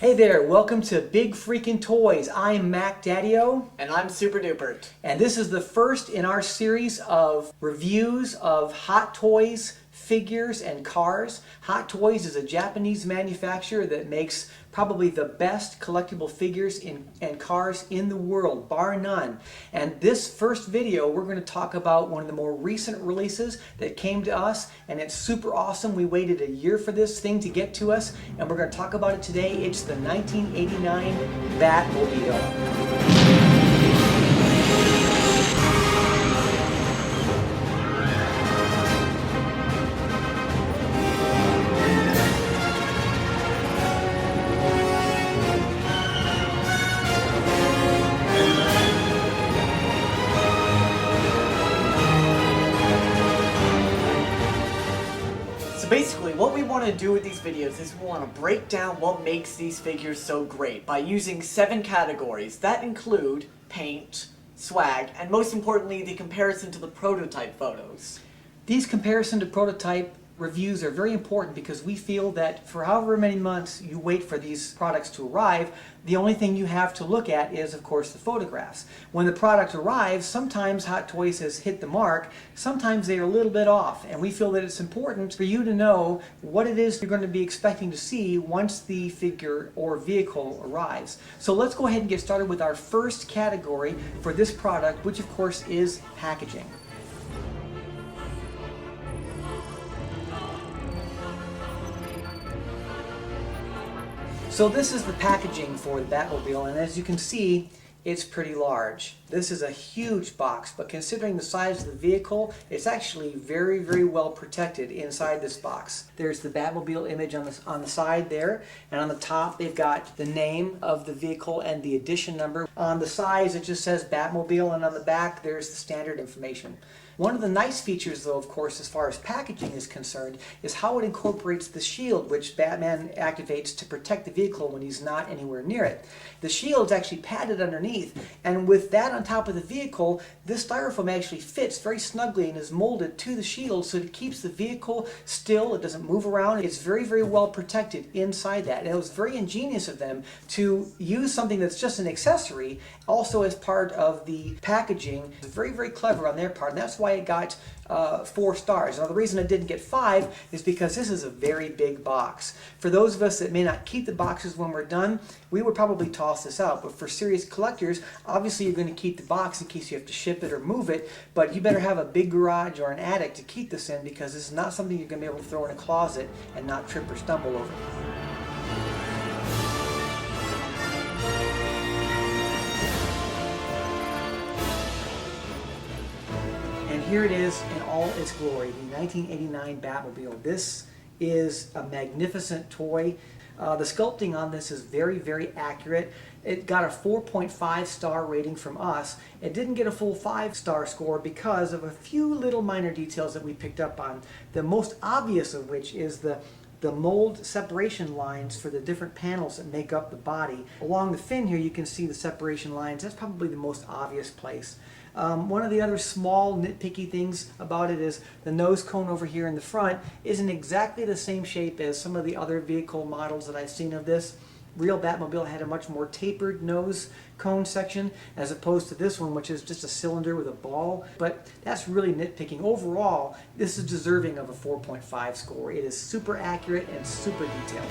Hey there, welcome to Big Freakin Toys. I'm Mac Daddio. And I'm Super Dupert. And this is the first in our series of reviews of Hot Toys, figures, and cars. Hot Toys is a Japanese manufacturer that makes probably the best collectible figures and cars in the world, bar none. And this first video, we're going to talk about one of the more recent releases that came to us, and it's super awesome. We waited a year for this thing to get to us, and we're going to talk about it today. It's the 1989 Batmobile. Basically, what we want to do with these videos is we want to break down what makes these figures so great by using 7 categories that include paint, swag, and most importantly, the comparison to the prototype photos. These comparison to prototype reviews are very important because we feel that for however many months you wait for these products to arrive, the only thing you have to look at is, of course, the photographs. When the product arrives, sometimes Hot Toys has hit the mark, sometimes they are a little bit off, and we feel that it's important for you to know what it is you're going to be expecting to see once the figure or vehicle arrives. So let's go ahead and get started with our first category for this product, which of course is packaging. So this is the packaging for the Batmobile, and as you can see, it's pretty large. This is a huge box, but considering the size of the vehicle, it's actually very, very well protected inside this box. There's the Batmobile image on the side there, and on the top they've got the name of the vehicle and the edition number. On the sides it just says Batmobile, and on the back there's the standard information. One of the nice features, though, of course, as far as packaging is concerned, is how it incorporates the shield, which Batman activates to protect the vehicle when he's not anywhere near it. The shield's actually padded underneath, and with that on top of the vehicle, this styrofoam actually fits very snugly and is molded to the shield so it keeps the vehicle still, it doesn't move around. It's very, very well protected inside that. And it was very ingenious of them to use something that's just an accessory also as part of the packaging. It's very, very clever on their part, and that's why it got 4 stars. Now the reason it didn't get 5 is because this is a very big box. For those of us that may not keep the boxes when we're done, we would probably toss this out. But for serious collectors, obviously you're going to keep the box in case you have to ship it or move it, but you better have a big garage or an attic to keep this in because this is not something you're going to be able to throw in a closet and not trip or stumble over. Here it is in all its glory, the 1989 Batmobile. This is a magnificent toy. The sculpting on this is very, very accurate. It got a 4.5 star rating from us. It didn't get a full 5-star score because of a few little minor details that we picked up on. The most obvious of which is the mold separation lines for the different panels that make up the body. Along the fin here you can see the separation lines. That's probably the most obvious place. One of the other small nitpicky things about it is the nose cone over here in the front isn't exactly the same shape as some of the other vehicle models that I've seen of this. Real Batmobile had a much more tapered nose cone section as opposed to this one, which is just a cylinder with a ball. But that's really nitpicking. Overall, this is deserving of a 4.5 score. It is super accurate and super detailed.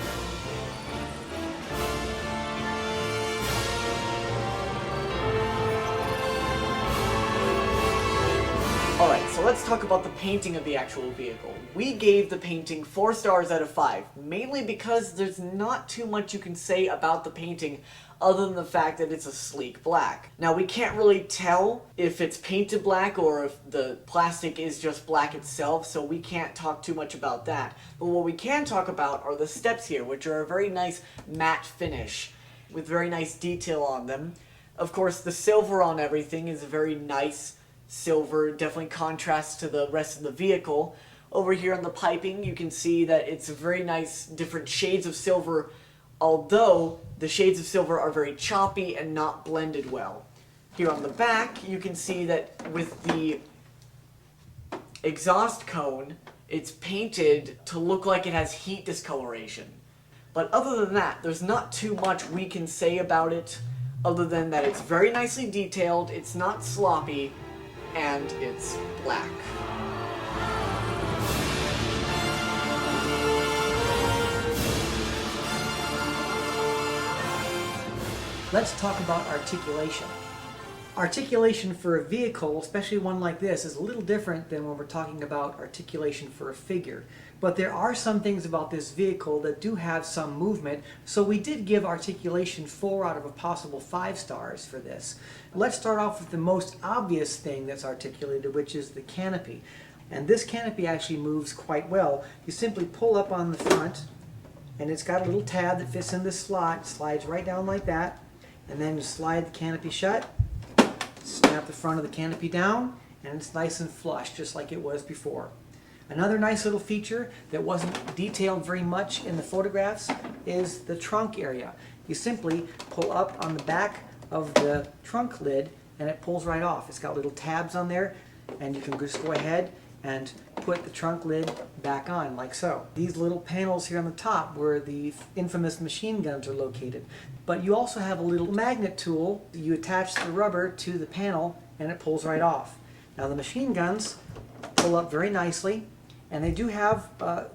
Alright, so let's talk about the painting of the actual vehicle. We gave the painting 4 stars out of 5, mainly because there's not too much you can say about the painting other than the fact that it's a sleek black. Now we can't really tell if it's painted black or if the plastic is just black itself, so we can't talk too much about that. But what we can talk about are the steps here, which are a very nice matte finish with very nice detail on them. Of course, the silver on everything is a very nice silver, definitely contrasts to the rest of the vehicle. Over here on the piping, you can see that it's a very nice different shades of silver, although the shades of silver are very choppy and not blended well. Here on the back, you can see that with the exhaust cone, it's painted to look like it has heat discoloration. But other than that, there's not too much we can say about it other than that it's very nicely detailed, it's not sloppy, and it's black. Let's talk about articulation. Articulation for a vehicle, especially one like this, is a little different than when we're talking about articulation for a figure. But there are some things about this vehicle that do have some movement, so we did give articulation 4 out of a possible 5 stars for this. Let's start off with the most obvious thing that's articulated, which is the canopy. And this canopy actually moves quite well. You simply pull up on the front, and it's got a little tab that fits in this slot, slides right down like that, and then you slide the canopy shut, snap the front of the canopy down, and it's nice and flush, just like it was before. Another nice little feature that wasn't detailed very much in the photographs is the trunk area. You simply pull up on the back of the trunk lid and it pulls right off. It's got little tabs on there, and you can just go ahead and put the trunk lid back on, like so. These little panels here on the top where the infamous machine guns are located. But you also have a little magnet tool. You attach the rubber to the panel and it pulls right off. Now the machine guns pull up very nicely, and they do have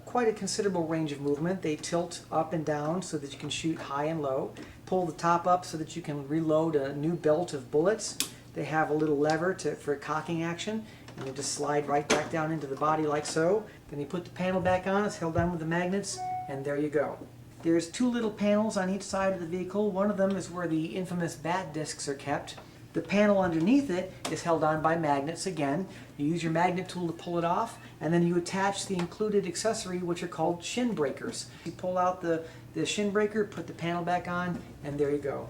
quite a considerable range of movement. They tilt up and down so that you can shoot high and low. Pull the top up so that you can reload a new belt of bullets. They have a little lever for cocking action, and they just slide right back down into the body like so. Then you put the panel back on, it's held down with the magnets, and there you go. There's 2 little panels on each side of the vehicle. One of them is where the infamous bat discs are kept. The panel underneath it is held on by magnets again. You use your magnet tool to pull it off, and then you attach the included accessory, which are called shin breakers. You pull out the shin breaker, put the panel back on, and there you go.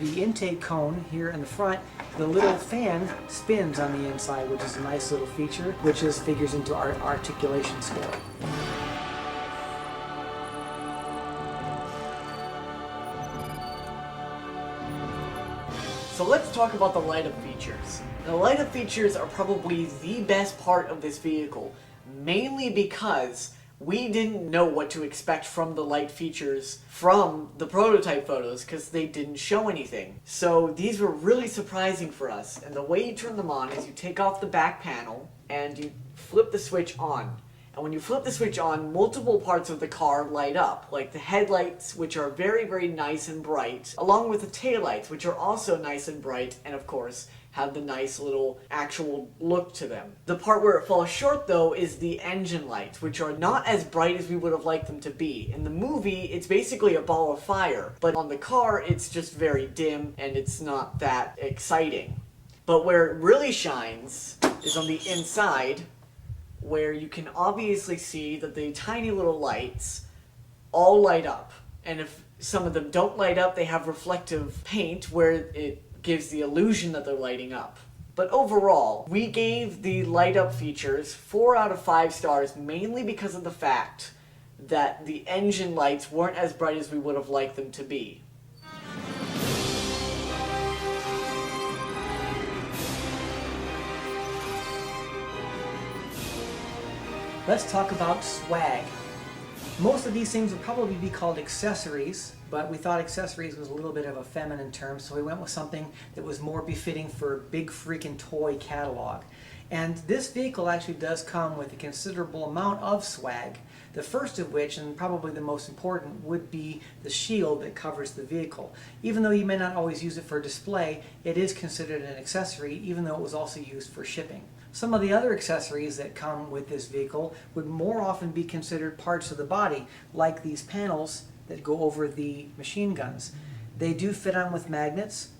The intake cone here in the front, the little fan spins on the inside, which is a nice little feature, which figures into our articulation score. So let's talk about the light-up features. The light-up features are probably the best part of this vehicle, mainly because we didn't know what to expect from the light features from the prototype photos because they didn't show anything. So these were really surprising for us, and the way you turn them on is you take off the back panel and you flip the switch on. And when you flip the switch on, multiple parts of the car light up, like the headlights, which are very, very nice and bright, along with the taillights, which are also nice and bright, and of course, have the nice little actual look to them. The part where it falls short, though, is the engine lights, which are not as bright as we would have liked them to be. In the movie, it's basically a ball of fire, but on the car, it's just very dim, and it's not that exciting. But where it really shines is on the inside, where you can obviously see that the tiny little lights all light up. And if some of them don't light up, they have reflective paint where it gives the illusion that they're lighting up. But overall, we gave the light up features 4 out of 5 stars, mainly because of the fact that the engine lights weren't as bright as we would have liked them to be. Let's talk about swag. Most of these things would probably be called accessories, but we thought accessories was a little bit of a feminine term, so we went with something that was more befitting for Big Freakin Toy catalog. And this vehicle actually does come with a considerable amount of swag. The first of which, and probably the most important, would be the shield that covers the vehicle. Even though you may not always use it for display, it is considered an accessory, even though it was also used for shipping. Some of the other accessories that come with this vehicle would more often be considered parts of the body, like these panels that go over the machine guns. They do fit on with magnets,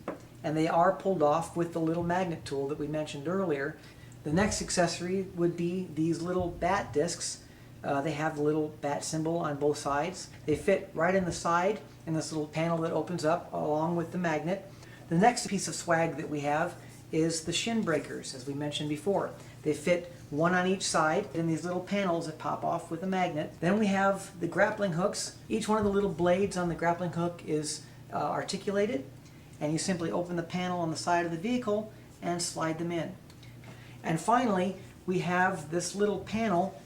and they are pulled off with the little magnet tool that we mentioned earlier. The next accessory would be these little bat discs. They have the little bat symbol on both sides. They fit right in the side in this little panel that opens up along with the magnet. The next piece of swag that we have is the shin breakers, as we mentioned before. They fit one on each side in these little panels that pop off with a magnet. Then we have the grappling hooks. Each one of the little blades on the grappling hook is articulated, and you simply open the panel on the side of the vehicle and slide them in. And finally, we have this little panel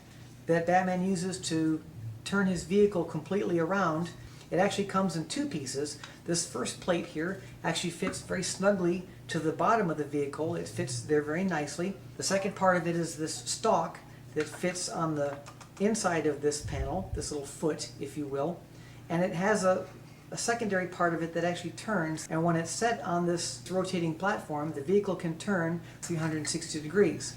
that Batman uses to turn his vehicle completely around. It actually comes in two pieces. This first plate here actually fits very snugly to the bottom of the vehicle. It fits there very nicely. The second part of it is this stalk that fits on the inside of this panel, this little foot, if you will. And it has a secondary part of it that actually turns, and when it's set on this rotating platform, the vehicle can turn 360 degrees.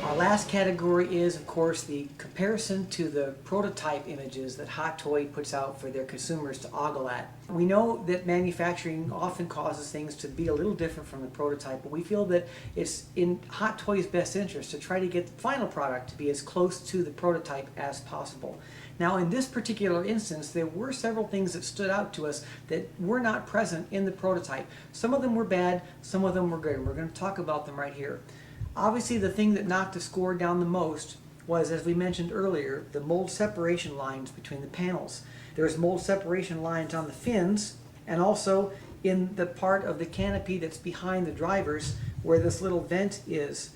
Our last category is, of course, the comparison to the prototype images that Hot Toy puts out for their consumers to ogle at. We know that manufacturing often causes things to be a little different from the prototype, but we feel that it's in Hot Toy's best interest to try to get the final product to be as close to the prototype as possible. Now, in this particular instance, there were several things that stood out to us that were not present in the prototype. Some of them were bad, some of them were good. We're going to talk about them right here. Obviously, the thing that knocked the score down the most was, as we mentioned earlier, the mold separation lines between the panels. There's mold separation lines on the fins, and also in the part of the canopy that's behind the drivers where this little vent is.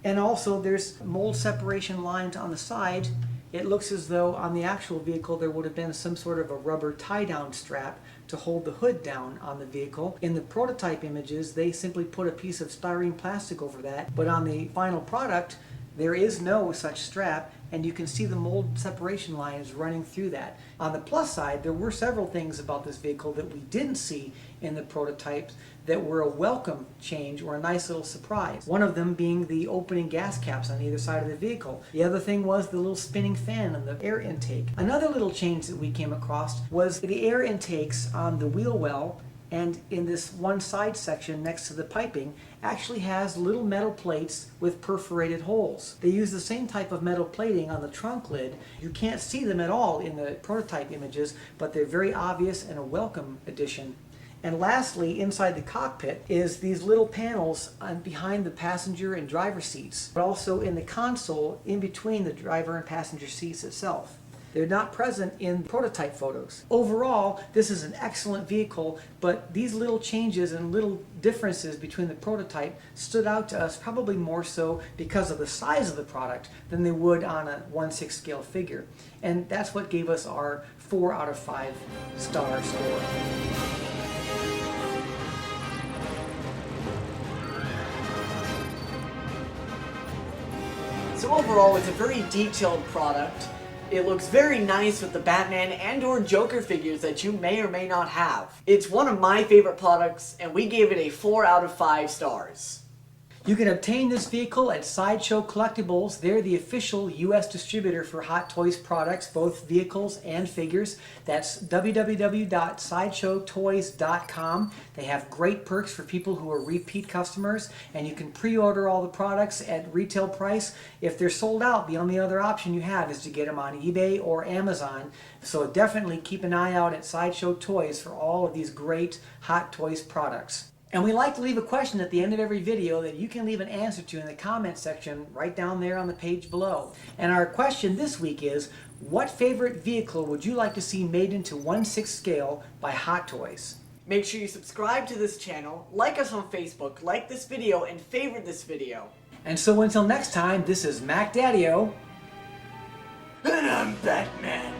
And also there's mold separation lines on the side. It looks as though on the actual vehicle there would have been some sort of a rubber tie-down strap to hold the hood down on the vehicle. In the prototype images, they simply put a piece of styrene plastic over that, but on the final product, there is no such strap, and you can see the mold separation lines running through that. On the plus side, there were several things about this vehicle that we didn't see in the prototypes that were a welcome change or a nice little surprise. One of them being the opening gas caps on either side of the vehicle. The other thing was the little spinning fan and the air intake. Another little change that we came across was the air intakes on the wheel well and in this one side section next to the piping actually has little metal plates with perforated holes. They use the same type of metal plating on the trunk lid. You can't see them at all in the prototype images, but they're very obvious and a welcome addition. And lastly, inside the cockpit is these little panels behind the passenger and driver seats, but also in the console in between the driver and passenger seats itself. They're not present in prototype photos. Overall, this is an excellent vehicle, but these little changes and little differences between the prototype stood out to us probably more so because of the size of the product than they would on a 1/6 scale figure. And that's what gave us our 4 out of 5 star score. So overall, it's a very detailed product. It looks very nice with the Batman and or Joker figures that you may or may not have. It's one of my favorite products, and we gave it a 4 out of 5 stars. You can obtain this vehicle at Sideshow Collectibles. They're the official U.S. distributor for Hot Toys products, both vehicles and figures. That's www.sideshowtoys.com. They have great perks for people who are repeat customers, and you can pre-order all the products at retail price. If they're sold out, the only other option you have is to get them on eBay or Amazon. So definitely keep an eye out at Sideshow Toys for all of these great Hot Toys products. And we like to leave a question at the end of every video that you can leave an answer to in the comment section right down there on the page below. And our question this week is, what favorite vehicle would you like to see made into 1/6 scale by Hot Toys? Make sure you subscribe to this channel, like us on Facebook, like this video, and favorite this video. And so until next time, this is Mac Daddy-O. And I'm Batman.